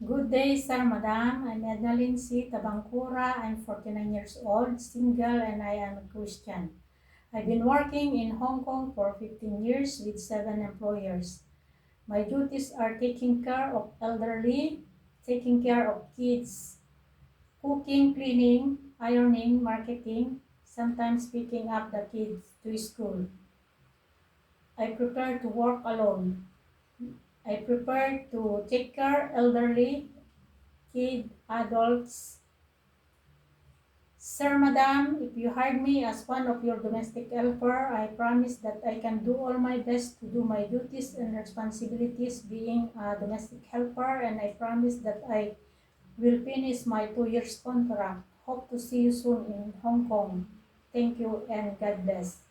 Good day, sir, madam. I'm Ednalyn C. Tabangkura. I'm 49 years old, single, and I am a Christian. I've been working in Hong Kong for 15 years with 7 employers. My duties are taking care of elderly, taking care of kids, cooking, cleaning, ironing, marketing, sometimes picking up the kids to school. I prefer to work alone. I prefer to take care elderly, kids, adults. Sir, madam, if you hired me as one of your domestic helper, I promise that I can do all my best to do my duties and responsibilities being a domestic helper, and I promise that I will finish my 2 years contract. Hope to see you soon in Hong Kong. Thank you and God bless.